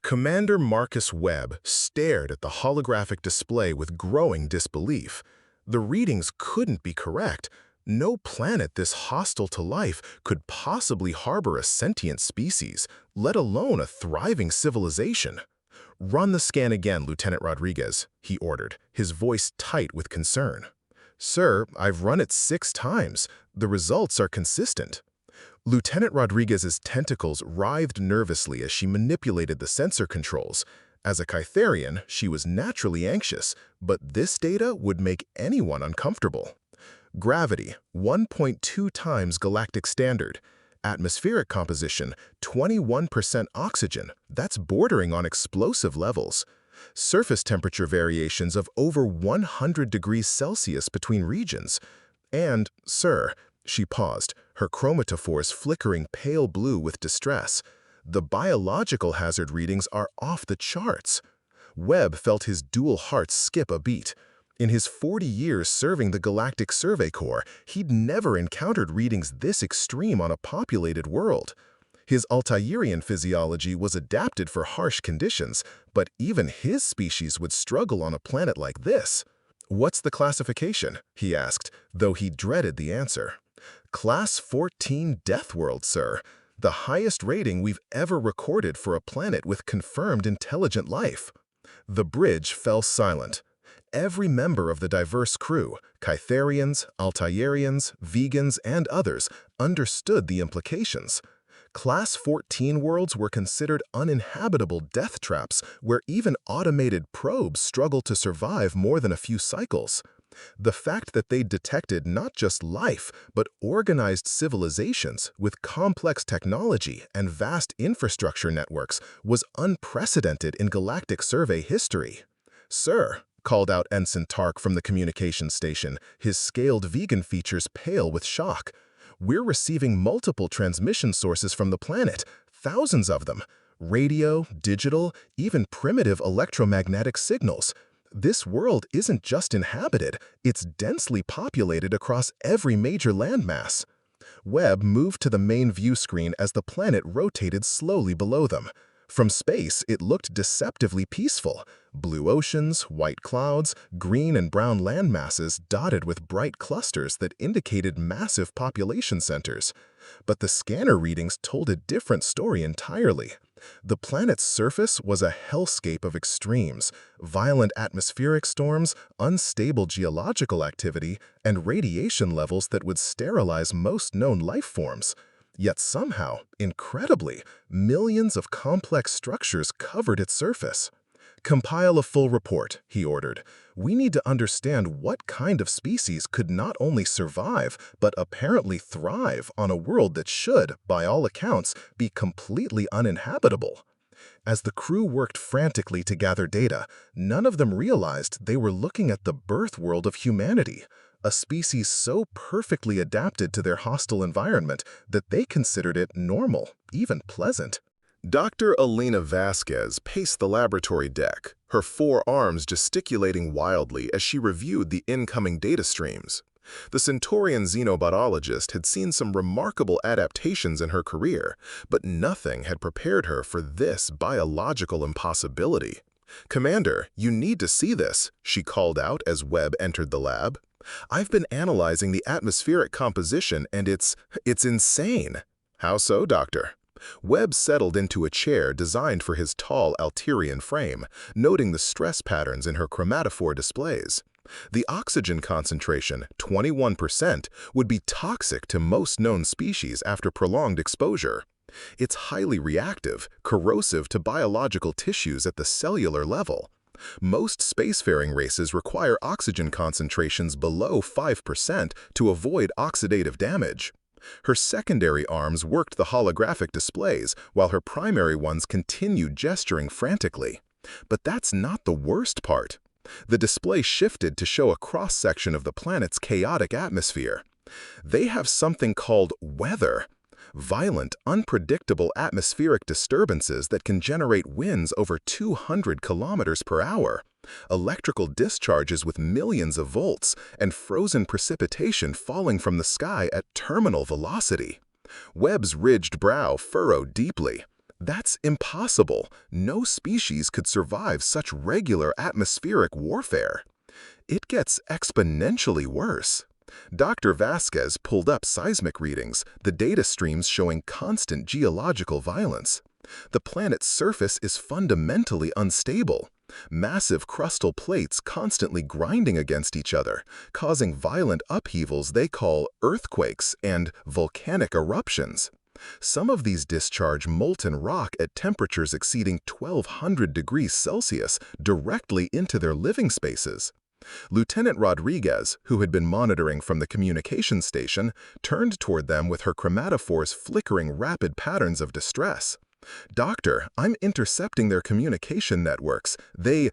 Commander Marcus Webb stared at the holographic display with growing disbelief. The readings couldn't be correct. No planet this hostile to life could possibly harbor a sentient species, let alone a thriving civilization. "Run the scan again, Lieutenant Rodriguez," he ordered, his voice tight with concern. "Sir, I've run it 6 times. The results are consistent." Lieutenant Rodriguez's tentacles writhed nervously as she manipulated the sensor controls. As a Kytherian, she was naturally anxious, but this data would make anyone uncomfortable. Gravity, 1.2 times galactic standard. Atmospheric composition, 21% oxygen. That's bordering on explosive levels. Surface temperature variations of over 100 degrees Celsius between regions. And, sir, she paused, her chromatophores flickering pale blue with distress. The biological hazard readings are off the charts. Webb felt his dual heart skip a beat. In his 40 years serving the Galactic Survey Corps, he'd never encountered readings this extreme on a populated world. His Altairian physiology was adapted for harsh conditions, but even his species would struggle on a planet like this. "What's the classification?" he asked, though he dreaded the answer. "Class 14 Deathworld, sir. The highest rating we've ever recorded for a planet with confirmed intelligent life." The bridge fell silent. Every member of the diverse crew, Kytherians, Altairians, vegans, and others, understood the implications. Class 14 worlds were considered uninhabitable death traps where even automated probes struggled to survive more than a few cycles. The fact that they detected not just life, but organized civilizations with complex technology and vast infrastructure networks was unprecedented in galactic survey history. "Sir," called out Ensign Tark from the communications station, his scaled vegan features pale with shock. "We're receiving multiple transmission sources from the planet, thousands of them. Radio, digital, even primitive electromagnetic signals. This world isn't just inhabited, it's densely populated across every major landmass." Webb moved to the main view screen as the planet rotated slowly below them. From space, it looked deceptively peaceful. Blue oceans, white clouds, green and brown landmasses dotted with bright clusters that indicated massive population centers. But the scanner readings told a different story entirely. The planet's surface was a hellscape of extremes: violent atmospheric storms, unstable geological activity, and radiation levels that would sterilize most known life forms. Yet somehow, incredibly, millions of complex structures covered its surface. "Compile a full report," he ordered. "We need to understand what kind of species could not only survive, but apparently thrive on a world that should, by all accounts, be completely uninhabitable." As the crew worked frantically to gather data, none of them realized they were looking at the birth world of humanity, a species so perfectly adapted to their hostile environment that they considered it normal, even pleasant. Dr. Elena Vasquez paced the laboratory deck, her 4 arms gesticulating wildly as she reviewed the incoming data streams. The Centaurian xenobiologist had seen some remarkable adaptations in her career, but nothing had prepared her for this biological impossibility. "Commander, you need to see this," she called out as Webb entered the lab. "I've been analyzing the atmospheric composition and it's insane." "How so, Doctor?" Webb settled into a chair designed for his tall Altairian frame, noting the stress patterns in her chromatophore displays. The oxygen concentration, 21%, would be toxic to most known species after prolonged exposure. It's highly reactive, corrosive to biological tissues at the cellular level. Most spacefaring races require oxygen concentrations below 5% to avoid oxidative damage. Her secondary arms worked the holographic displays, while her primary ones continued gesturing frantically. But that's not the worst part. The display shifted to show a cross-section of the planet's chaotic atmosphere. They have something called weather. Violent, unpredictable atmospheric disturbances that can generate winds over 200 kilometers per hour, electrical discharges with millions of volts, and frozen precipitation falling from the sky at terminal velocity. Webb's ridged brow furrowed deeply. That's impossible. No species could survive such regular atmospheric warfare. It gets exponentially worse. Dr. Vasquez pulled up seismic readings, the data streams showing constant geological violence. The planet's surface is fundamentally unstable. Massive crustal plates constantly grinding against each other, causing violent upheavals they call earthquakes and volcanic eruptions. Some of these discharge molten rock at temperatures exceeding 1200 degrees Celsius directly into their living spaces. Lieutenant Rodriguez, who had been monitoring from the communications station, turned toward them with her chromatophores flickering rapid patterns of distress. "Doctor, I'm intercepting their communication networks. They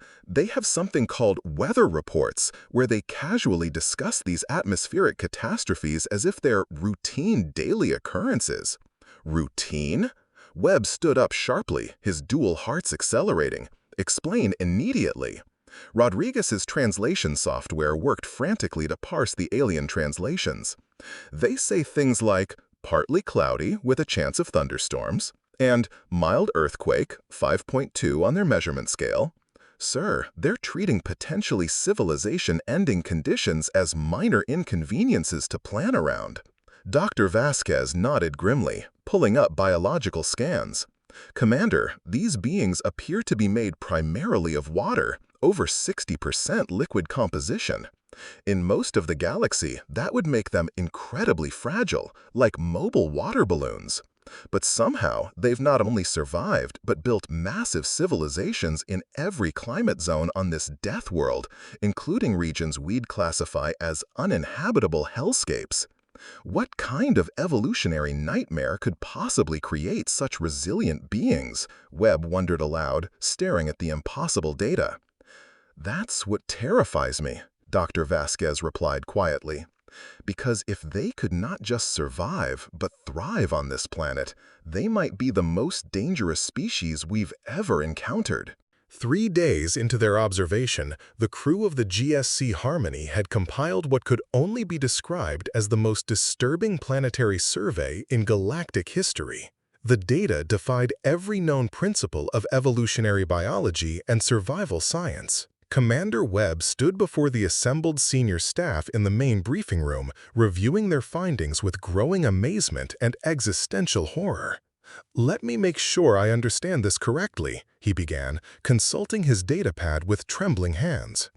have something called weather reports, where they casually discuss these atmospheric catastrophes as if they're routine daily occurrences." Routine? Webb stood up sharply, his dual hearts accelerating. "Explain immediately." Rodriguez's translation software worked frantically to parse the alien translations. They say things like, "partly cloudy with a chance of thunderstorms," and "mild earthquake, 5.2 on their measurement scale." Sir, they're treating potentially civilization-ending conditions as minor inconveniences to plan around. Dr. Vasquez nodded grimly, pulling up biological scans. "Commander, these beings appear to be made primarily of water, over 60% liquid composition. In most of the galaxy, that would make them incredibly fragile, like mobile water balloons. But somehow, they've not only survived, but built massive civilizations in every climate zone on this Deathworld, including regions we'd classify as uninhabitable hellscapes. What kind of evolutionary nightmare could possibly create such resilient beings?" Webb wondered aloud, staring at the impossible data. "That's what terrifies me," Dr. Vasquez replied quietly. "Because if they could not just survive, but thrive on this planet, they might be the most dangerous species we've ever encountered." 3 days into their observation, the crew of the GSC Harmony had compiled what could only be described as the most disturbing planetary survey in galactic history. The data defied every known principle of evolutionary biology and survival science. Commander Webb stood before the assembled senior staff in the main briefing room, reviewing their findings with growing amazement and existential horror. "Let me make sure I understand this correctly," he began, consulting his datapad with trembling hands.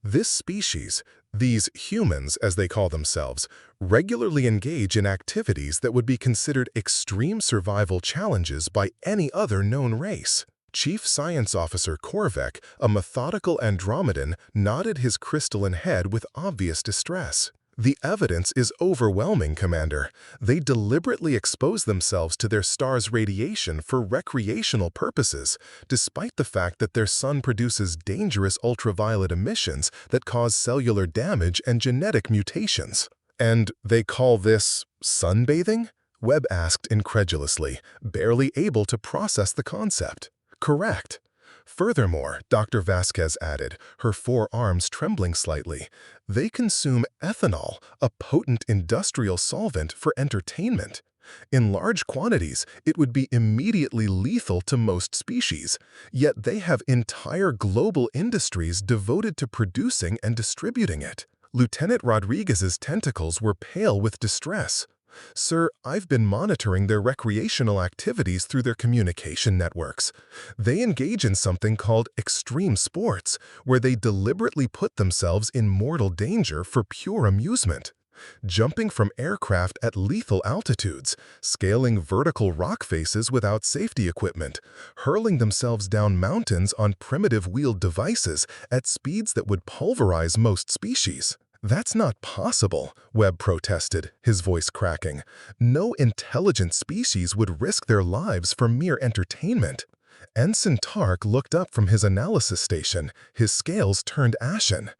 "This species, these humans as they call themselves, regularly engage in activities that would be considered extreme survival challenges by any other known race." Chief Science Officer Korvek, a methodical Andromedan, nodded his crystalline head with obvious distress. "The evidence is overwhelming, Commander. They deliberately expose themselves to their star's radiation for recreational purposes, despite the fact that their sun produces dangerous ultraviolet emissions that cause cellular damage and genetic mutations." "And they call this sunbathing?" Webb asked incredulously, barely able to process the concept. "Correct. Furthermore," Dr. Vasquez added, her forearms trembling slightly, "they consume ethanol, a potent industrial solvent for entertainment. In large quantities, it would be immediately lethal to most species, yet they have entire global industries devoted to producing and distributing it." Lieutenant Rodriguez's tentacles were pale with distress. "Sir, I've been monitoring their recreational activities through their communication networks. They engage in something called extreme sports, where they deliberately put themselves in mortal danger for pure amusement. Jumping from aircraft at lethal altitudes, scaling vertical rock faces without safety equipment, hurling themselves down mountains on primitive wheeled devices at speeds that would pulverize most species." "That's not possible," Webb protested, his voice cracking. "No intelligent species would risk their lives for mere entertainment." Ensign Tark looked up from his analysis station, his scales turned ashen.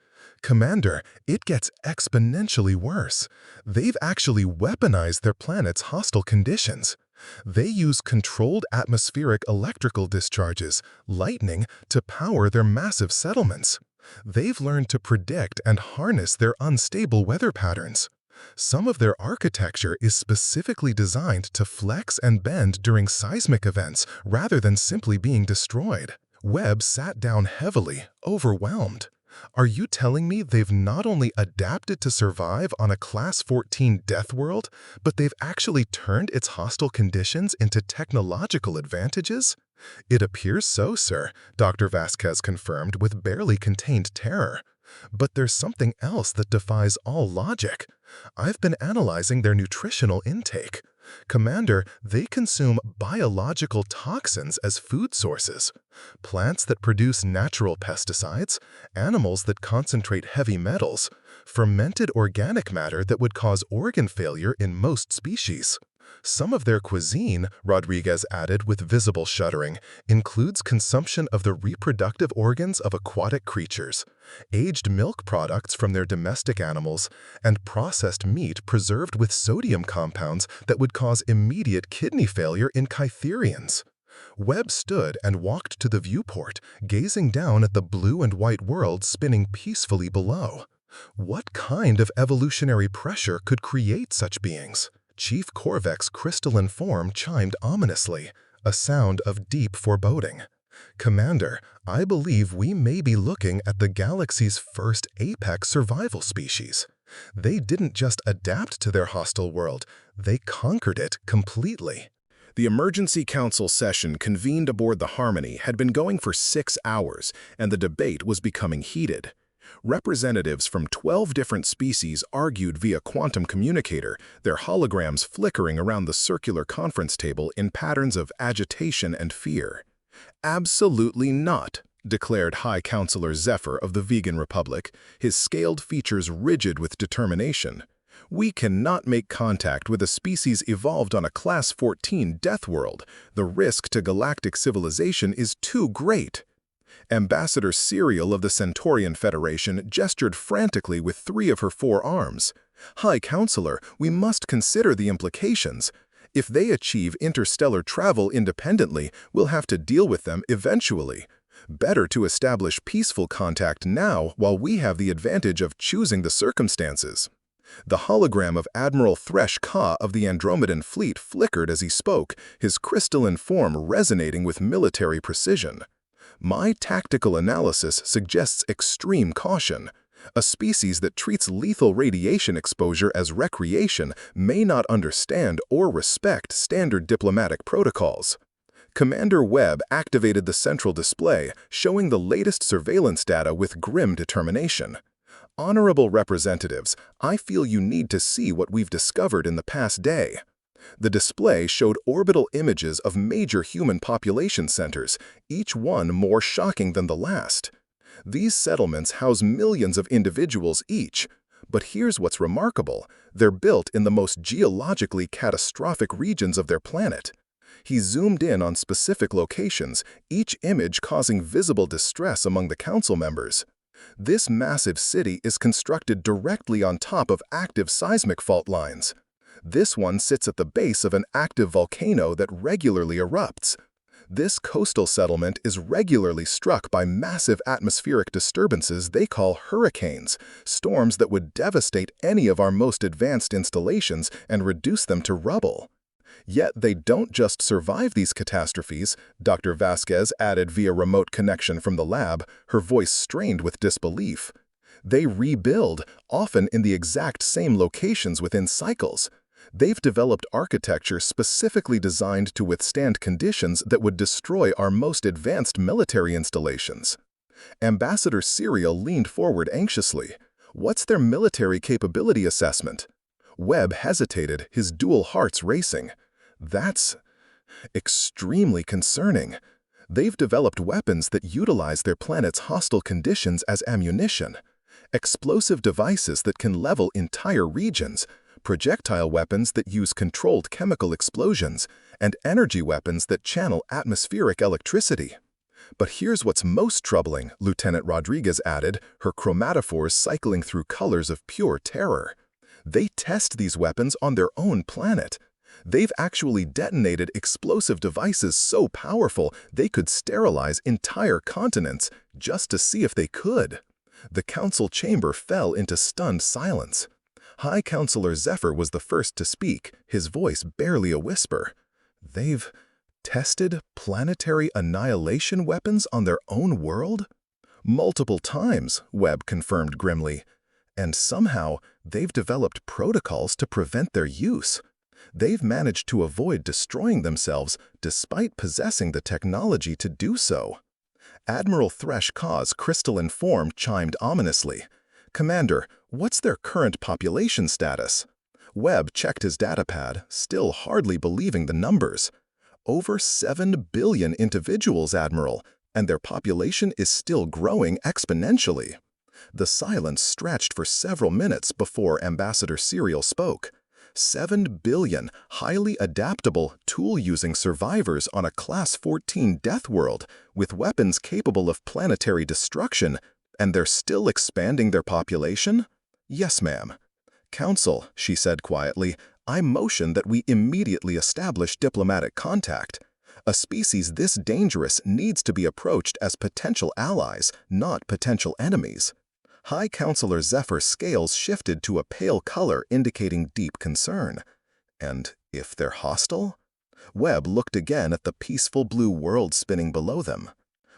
"Commander, it gets exponentially worse. They've actually weaponized their planet's hostile conditions. They use controlled atmospheric electrical discharges, lightning, to power their massive settlements. They've learned to predict and harness their unstable weather patterns. Some of their architecture is specifically designed to flex and bend during seismic events rather than simply being destroyed. Webb sat down heavily, overwhelmed. Are you telling me they've not only adapted to survive on a Class 14 Deathworld, but they've actually turned its hostile conditions into technological advantages? It appears so, sir, Dr. Vasquez confirmed with barely contained terror. But there's something else that defies all logic. I've been analyzing their nutritional intake. Commander, they consume biological toxins as food sources. Plants that produce natural pesticides, animals that concentrate heavy metals, fermented organic matter that would cause organ failure in most species. Some of their cuisine, Rodriguez added with visible shuddering, includes consumption of the reproductive organs of aquatic creatures, aged milk products from their domestic animals, and processed meat preserved with sodium compounds that would cause immediate kidney failure in Cytherians. Webb stood and walked to the viewport, gazing down at the blue and white world spinning peacefully below. What kind of evolutionary pressure could create such beings? Chief Korvek's crystalline form chimed ominously, a sound of deep foreboding. Commander, I believe we may be looking at the galaxy's first apex survival species. They didn't just adapt to their hostile world, they conquered it completely. The emergency council session convened aboard the Harmony had been going for 6 hours, and the debate was becoming heated. Representatives from 12 different species argued via quantum communicator, their holograms flickering around the circular conference table in patterns of agitation and fear. "Absolutely not," declared High Counselor Zephyr of the Vegan Republic, his scaled features rigid with determination. "We cannot make contact with a species evolved on a Class 14 Deathworld. The risk to galactic civilization is too great." Ambassador Serial of the Centaurian Federation gestured frantically with 3 of her 4 arms. "High Counselor, we must consider the implications. If they achieve interstellar travel independently, we'll have to deal with them eventually. Better to establish peaceful contact now while we have the advantage of choosing the circumstances." The hologram of Admiral Thresh Ka of the Andromedan Fleet flickered as he spoke, his crystalline form resonating with military precision. "My tactical analysis suggests extreme caution. A species that treats lethal radiation exposure as recreation may not understand or respect standard diplomatic protocols." Commander Webb activated the central display, showing the latest surveillance data with grim determination. "Honorable representatives, I feel you need to see what we've discovered in the past day." The display showed orbital images of major human population centers, each one more shocking than the last. These settlements house millions of individuals each. But here's what's remarkable: they're built in the most geologically catastrophic regions of their planet. He zoomed in on specific locations, each image causing visible distress among the council members. This massive city is constructed directly on top of active seismic fault lines. This one sits at the base of an active volcano that regularly erupts. This coastal settlement is regularly struck by massive atmospheric disturbances they call hurricanes, storms that would devastate any of our most advanced installations and reduce them to rubble. Yet they don't just survive these catastrophes, Dr. Vasquez added via remote connection from the lab, her voice strained with disbelief. They rebuild, often in the exact same locations within cycles. They've developed architecture specifically designed to withstand conditions that would destroy our most advanced military installations. Ambassador Serial leaned forward anxiously. "What's their military capability assessment?" Webb hesitated, his dual hearts racing. "That's extremely concerning. They've developed weapons that utilize their planet's hostile conditions as ammunition. Explosive devices that can level entire regions, projectile weapons that use controlled chemical explosions, and energy weapons that channel atmospheric electricity." "But here's what's most troubling," Lieutenant Rodriguez added, her chromatophores cycling through colors of pure terror. "They test these weapons on their own planet. They've actually detonated explosive devices so powerful they could sterilize entire continents just to see if they could." The council chamber fell into stunned silence. High Counselor Zephyr was the first to speak, his voice barely a whisper. They've tested planetary annihilation weapons on their own world? Multiple times, Webb confirmed grimly. And somehow, they've developed protocols to prevent their use. They've managed to avoid destroying themselves despite possessing the technology to do so. Admiral Thresh Kaw's crystalline form chimed ominously. Commander, what's their current population status? Webb checked his datapad, still hardly believing the numbers. Over 7 billion individuals, Admiral, and their population is still growing exponentially. The silence stretched for several minutes before Ambassador Serial spoke. 7 billion highly adaptable, tool-using survivors on a Class 14 Deathworld with weapons capable of planetary destruction, and they're still expanding their population? Yes, ma'am. Council, she said quietly, I motion that we immediately establish diplomatic contact. A species this dangerous needs to be approached as potential allies, not potential enemies. High Counselor Zephyr's scales shifted to a pale color indicating deep concern. And if they're hostile? Webb looked again at the peaceful blue world spinning below them.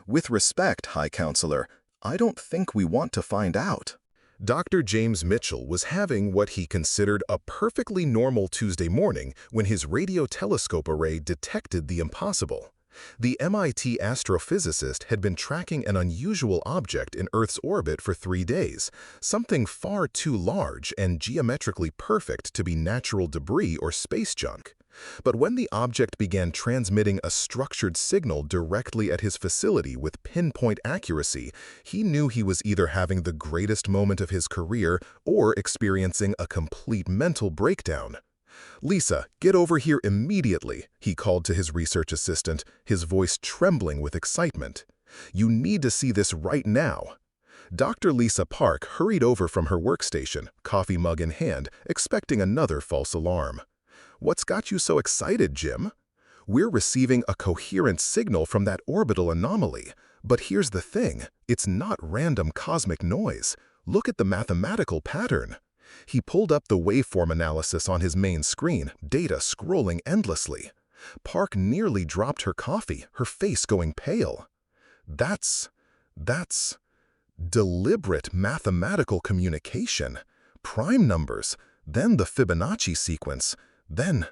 With respect, High Counselor, I don't think we want to find out. Dr. James Mitchell was having what he considered a perfectly normal Tuesday morning when his radio telescope array detected the impossible. The MIT astrophysicist had been tracking an unusual object in Earth's orbit for 3 days, something far too large and geometrically perfect to be natural debris or space junk. But when the object began transmitting a structured signal directly at his facility with pinpoint accuracy, he knew he was either having the greatest moment of his career or experiencing a complete mental breakdown. Lisa, get over here immediately, he called to his research assistant, his voice trembling with excitement. You need to see this right now. Dr. Lisa Park hurried over from her workstation, coffee mug in hand, expecting another false alarm. What's got you so excited, Jim? We're receiving a coherent signal from that orbital anomaly. But here's the thing, it's not random cosmic noise. Look at the mathematical pattern. He pulled up the waveform analysis on his main screen, data scrolling endlessly. Park nearly dropped her coffee, her face going pale. That's deliberate mathematical communication. Prime numbers, then the Fibonacci sequence, then,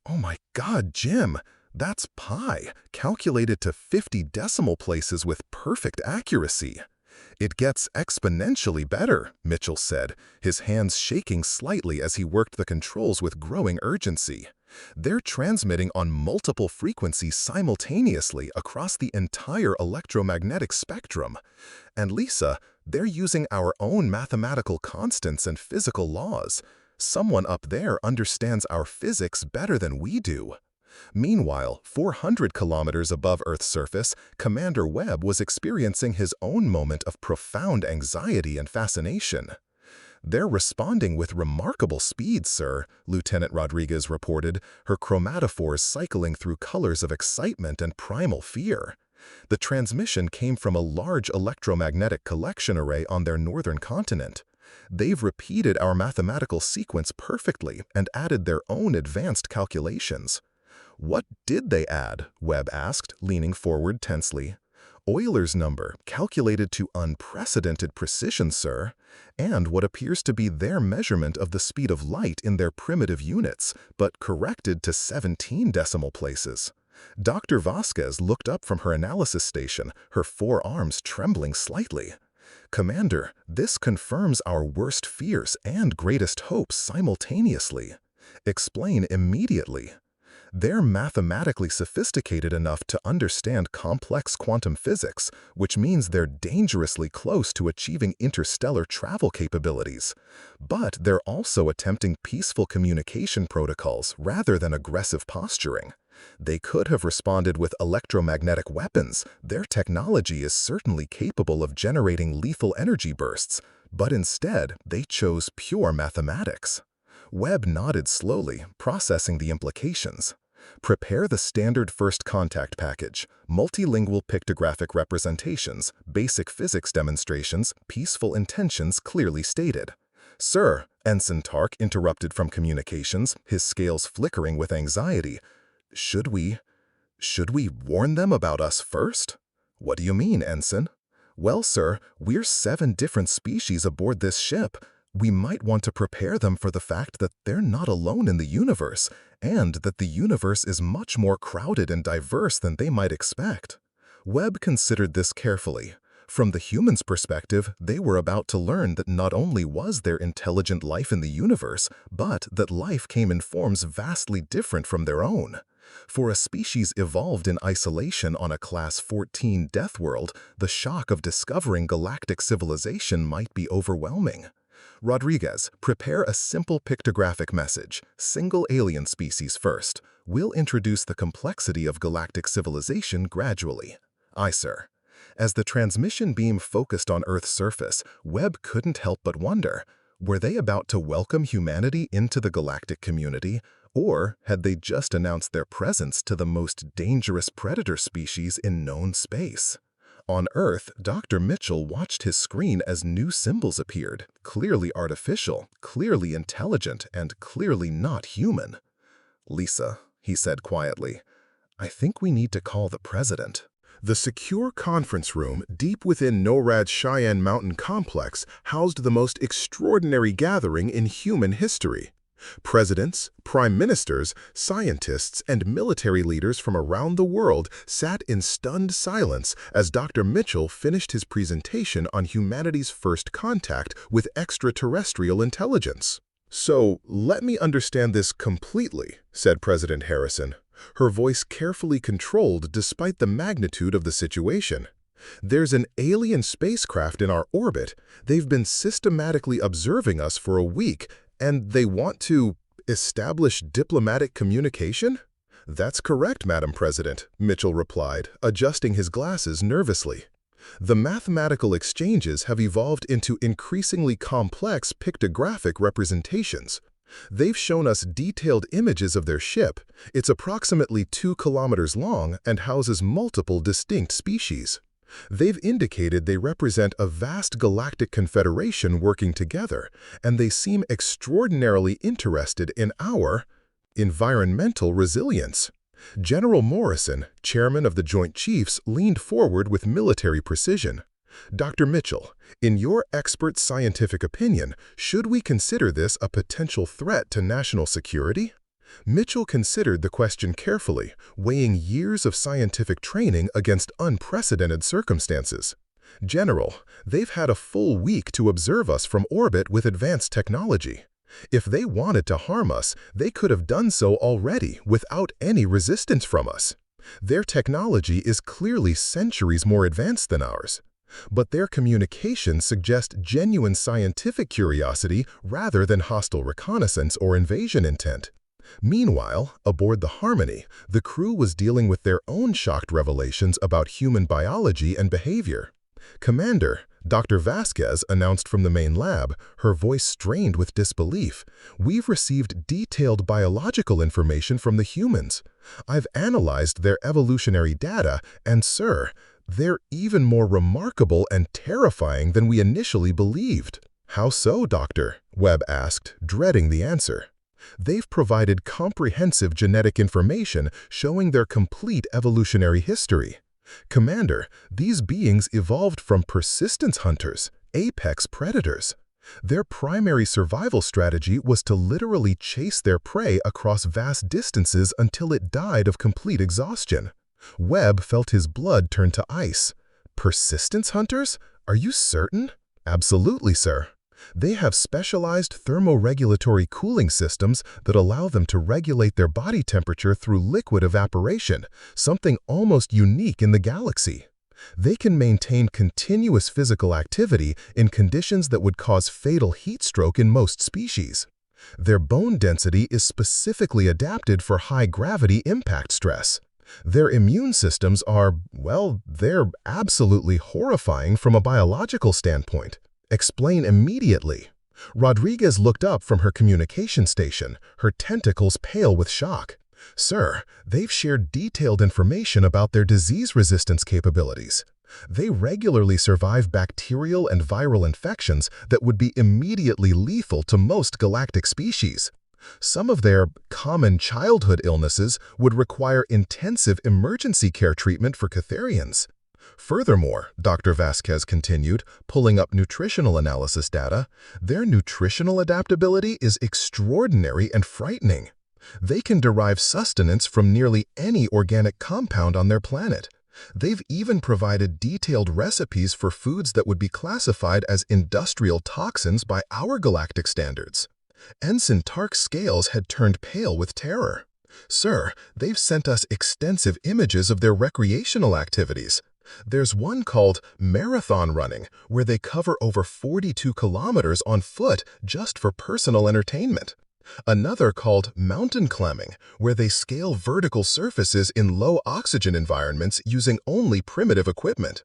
oh my God, Jim, that's pi, calculated to 50 decimal places with perfect accuracy. It gets exponentially better, Mitchell said, his hands shaking slightly as he worked the controls with growing urgency. They're transmitting on multiple frequencies simultaneously across the entire electromagnetic spectrum. And Lisa, they're using our own mathematical constants and physical laws. Someone up there understands our physics better than we do. Meanwhile, 400 kilometers above Earth's surface, Commander Webb was experiencing his own moment of profound anxiety and fascination. They're responding with remarkable speed, sir, Lieutenant Rodriguez reported, her chromatophores cycling through colors of excitement and primal fear. The transmission came from a large electromagnetic collection array on their northern continent. They've repeated our mathematical sequence perfectly and added their own advanced calculations. What did they add? Webb asked, leaning forward tensely. Euler's number, calculated to unprecedented precision, sir, and what appears to be their measurement of the speed of light in their primitive units, but corrected to 17 decimal places. Dr. Vasquez looked up from her analysis station, her forearms trembling slightly. Commander, this confirms our worst fears and greatest hopes simultaneously. Explain immediately. They're mathematically sophisticated enough to understand complex quantum physics, which means they're dangerously close to achieving interstellar travel capabilities. But they're also attempting peaceful communication protocols rather than aggressive posturing. They could have responded with electromagnetic weapons. Their technology is certainly capable of generating lethal energy bursts, but instead they chose pure mathematics. Webb nodded slowly, processing the implications. Prepare the standard first contact package, multilingual pictographic representations, basic physics demonstrations, peaceful intentions clearly stated. Sir, Ensign Tark interrupted from communications, his scales flickering with anxiety. Should we warn them about us first? What do you mean, Ensign? Well, sir, we're 7 different species aboard this ship. We might want to prepare them for the fact that they're not alone in the universe, and that the universe is much more crowded and diverse than they might expect. Webb considered this carefully. From the humans' perspective, they were about to learn that not only was there intelligent life in the universe, but that life came in forms vastly different from their own. For a species evolved in isolation on a Class 14 Deathworld, the shock of discovering galactic civilization might be overwhelming. Rodriguez, prepare a simple pictographic message, single alien species first. We'll introduce the complexity of galactic civilization gradually. Aye, sir. As the transmission beam focused on Earth's surface, Webb couldn't help but wonder, were they about to welcome humanity into the galactic community, or had they just announced their presence to the most dangerous predator species in known space? On Earth, Dr. Mitchell watched his screen as new symbols appeared, clearly artificial, clearly intelligent, and clearly not human. "Lisa," he said quietly, "I think we need to call the president." The secure conference room deep within NORAD's Cheyenne Mountain complex housed the most extraordinary gathering in human history. Presidents, prime ministers, scientists, and military leaders from around the world sat in stunned silence as Dr. Mitchell finished his presentation on humanity's first contact with extraterrestrial intelligence. "So, let me understand this completely," said President Harrison, her voice carefully controlled despite the magnitude of the situation. "There's an alien spacecraft in our orbit. They've been systematically observing us for a week, and they want to establish diplomatic communication?" "That's correct, Madam President," Mitchell replied, adjusting his glasses nervously. "The mathematical exchanges have evolved into increasingly complex pictographic representations. They've shown us detailed images of their ship. It's approximately 2 kilometers long and houses multiple distinct species. They've indicated they represent a vast galactic confederation working together, and they seem extraordinarily interested in our environmental resilience." General Morrison, chairman of the Joint Chiefs, leaned forward with military precision. "Dr. Mitchell, in your expert scientific opinion, should we consider this a potential threat to national security?" Mitchell considered the question carefully, weighing years of scientific training against unprecedented circumstances. "General, they've had a full week to observe us from orbit with advanced technology. If they wanted to harm us, they could have done so already without any resistance from us. Their technology is clearly centuries more advanced than ours. But their communications suggest genuine scientific curiosity rather than hostile reconnaissance or invasion intent." Meanwhile, aboard the Harmony, the crew was dealing with their own shocked revelations about human biology and behavior. "Commander," Dr. Vasquez announced from the main lab, her voice strained with disbelief, "we've received detailed biological information from the humans. I've analyzed their evolutionary data, and sir, they're even more remarkable and terrifying than we initially believed." "How so, Doctor?" Webb asked, dreading the answer. "They've provided comprehensive genetic information showing their complete evolutionary history. Commander, these beings evolved from persistence hunters, apex predators. Their primary survival strategy was to literally chase their prey across vast distances until it died of complete exhaustion." Webb felt his blood turn to ice. "Persistence hunters? Are you certain?" "Absolutely, sir. They have specialized thermoregulatory cooling systems that allow them to regulate their body temperature through liquid evaporation, something almost unique in the galaxy. They can maintain continuous physical activity in conditions that would cause fatal heat stroke in most species. Their bone density is specifically adapted for high-gravity impact stress. Their immune systems are, well, they're absolutely horrifying from a biological standpoint. Explain immediately." Rodriguez looked up from her communication station, her tentacles pale with shock. "Sir, they've shared detailed information about their disease resistance capabilities. They regularly survive bacterial and viral infections that would be immediately lethal to most galactic species. Some of their common childhood illnesses would require intensive emergency care treatment for Catharians. Furthermore, Dr. Vasquez continued, pulling up nutritional analysis data, their nutritional adaptability is extraordinary and frightening. They can derive sustenance from nearly any organic compound on their planet. They've even provided detailed recipes for foods that would be classified as industrial toxins by our galactic standards. Ensign Tark's scales had turned pale with terror. Sir, they've sent us extensive images of their recreational activities. There's one called marathon running, where they cover over 42 kilometers on foot just for personal entertainment. Another called mountain climbing, where they scale vertical surfaces in low oxygen environments using only primitive equipment.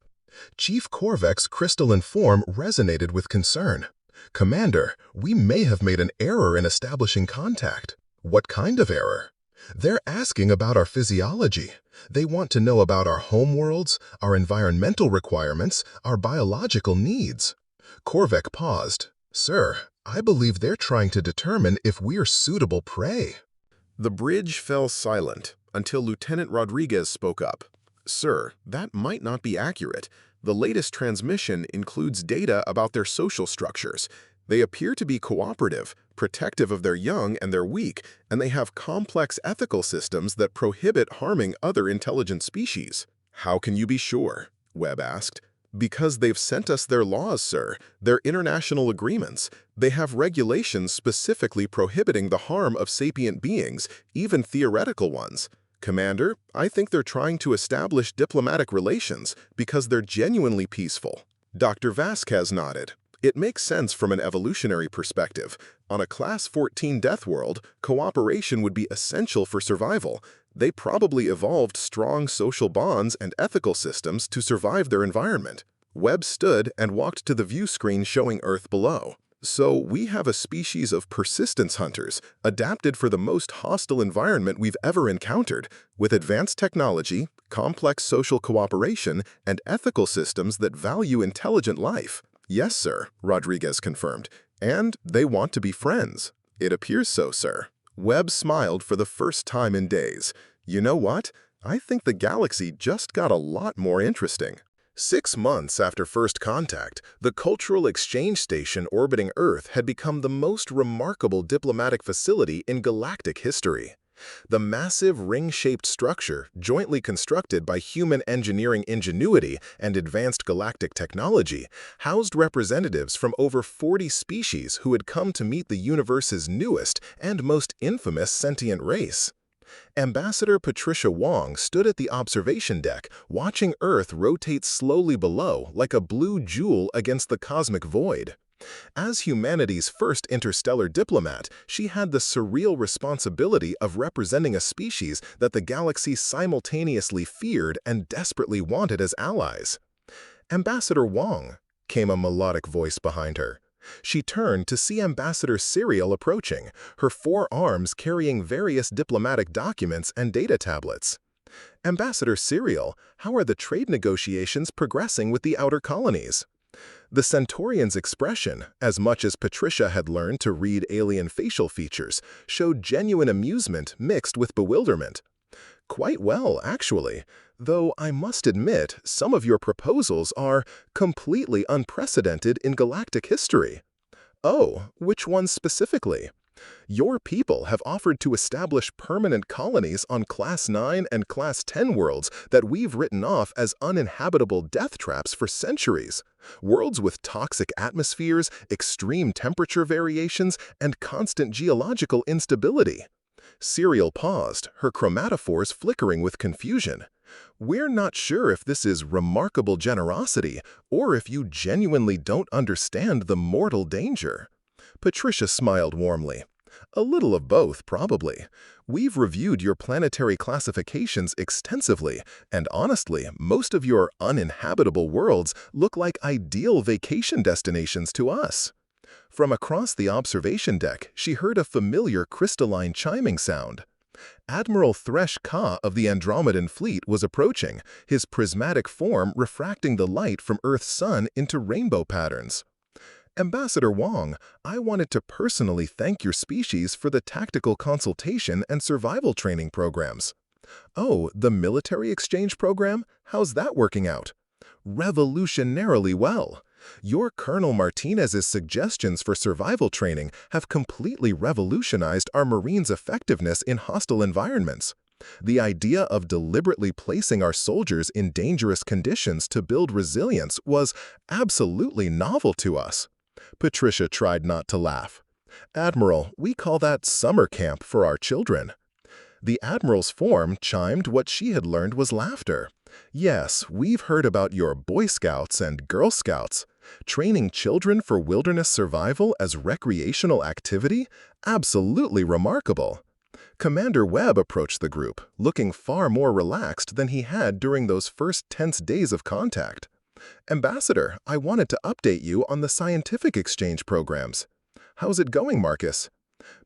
Chief Korvek's crystalline form resonated with concern. Commander, we may have made an error in establishing contact. What kind of error? They're asking about our physiology. They want to know about our homeworlds, our environmental requirements, our biological needs. Korvek paused. Sir, I believe they're trying to determine if we're suitable prey. The bridge fell silent until Lieutenant Rodriguez spoke up. Sir, that might not be accurate. The latest transmission includes data about their social structures. They appear to be cooperative, protective of their young and their weak, and they have complex ethical systems that prohibit harming other intelligent species. How can you be sure? Webb asked. Because they've sent us their laws, sir, their international agreements. They have regulations specifically prohibiting the harm of sapient beings, even theoretical ones. Commander, I think they're trying to establish diplomatic relations because they're genuinely peaceful. Dr. Vasquez nodded. It makes sense from an evolutionary perspective. On a Class 14 Deathworld, cooperation would be essential for survival. They probably evolved strong social bonds and ethical systems to survive their environment. Webb stood and walked to the view screen showing Earth below. So we have a species of persistence hunters, adapted for the most hostile environment we've ever encountered, with advanced technology, complex social cooperation, and ethical systems that value intelligent life. Yes, sir, Rodriguez confirmed, and they want to be friends. It appears so, sir. Webb smiled for the first time in days. You know what? I think the galaxy just got a lot more interesting. 6 months after first contact, the Cultural Exchange Station orbiting Earth had become the most remarkable diplomatic facility in galactic history. The massive ring-shaped structure, jointly constructed by human engineering ingenuity and advanced galactic technology, housed representatives from over 40 species who had come to meet the universe's newest and most infamous sentient race. Ambassador Patricia Wong stood at the observation deck, watching Earth rotate slowly below like a blue jewel against the cosmic void. As humanity's first interstellar diplomat, she had the surreal responsibility of representing a species that the galaxy simultaneously feared and desperately wanted as allies. Ambassador Wong, came a melodic voice behind her. She turned to see Ambassador Serial approaching, her 4 arms carrying various diplomatic documents and data tablets. Ambassador Serial, how are the trade negotiations progressing with the outer colonies? The Centaurian's expression, as much as Patricia had learned to read alien facial features, showed genuine amusement mixed with bewilderment. Quite well, actually, though I must admit some of your proposals are completely unprecedented in galactic history. Oh, which ones specifically? Your people have offered to establish permanent colonies on Class 9 and Class 10 worlds that we've written off as uninhabitable death traps for centuries. Worlds with toxic atmospheres, extreme temperature variations, and constant geological instability. Serial paused, her chromatophores flickering with confusion. We're not sure if this is remarkable generosity or if you genuinely don't understand the mortal danger. Patricia smiled warmly. A little of both, probably. We've reviewed your planetary classifications extensively, and honestly, most of your uninhabitable worlds look like ideal vacation destinations to us. From across the observation deck, she heard a familiar crystalline chiming sound. Admiral Thresh Ka of the Andromedan fleet was approaching, his prismatic form refracting the light from Earth's sun into rainbow patterns. Ambassador Wong, I wanted to personally thank your species for the tactical consultation and survival training programs. Oh, the military exchange program? How's that working out? Revolutionarily well. Your Colonel Martinez's suggestions for survival training have completely revolutionized our Marines' effectiveness in hostile environments. The idea of deliberately placing our soldiers in dangerous conditions to build resilience was absolutely novel to us. Patricia tried not to laugh. Admiral, we call that summer camp for our children. The Admiral's form chimed what she had learned was laughter. Yes, we've heard about your Boy Scouts and Girl Scouts. Training children for wilderness survival as recreational activity? Absolutely remarkable. Commander Webb approached the group, looking far more relaxed than he had during those first tense days of contact. Ambassador, I wanted to update you on the scientific exchange programs. How's it going, Marcus?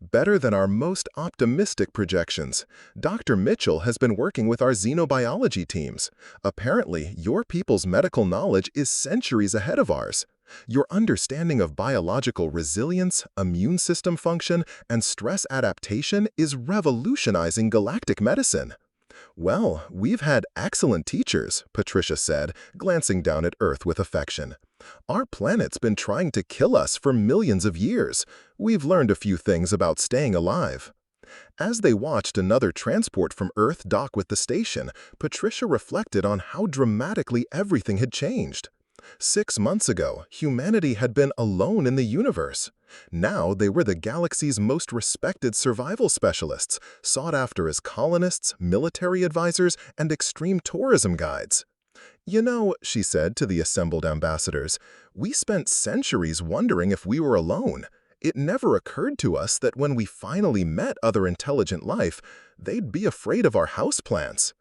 Better than our most optimistic projections. Dr. Mitchell has been working with our xenobiology teams. Apparently, your people's medical knowledge is centuries ahead of ours. Your understanding of biological resilience, immune system function, and stress adaptation is revolutionizing galactic medicine. Well, we've had excellent teachers, Patricia said, glancing down at Earth with affection. Our planet's been trying to kill us for millions of years. We've learned a few things about staying alive. As they watched another transport from Earth dock with the station, Patricia reflected on how dramatically everything had changed. 6 months ago, humanity had been alone in the universe. Now they were the galaxy's most respected survival specialists, sought after as colonists, military advisors, and extreme tourism guides. You know, she said to the assembled ambassadors, we spent centuries wondering if we were alone. It never occurred to us that when we finally met other intelligent life, they'd be afraid of our houseplants.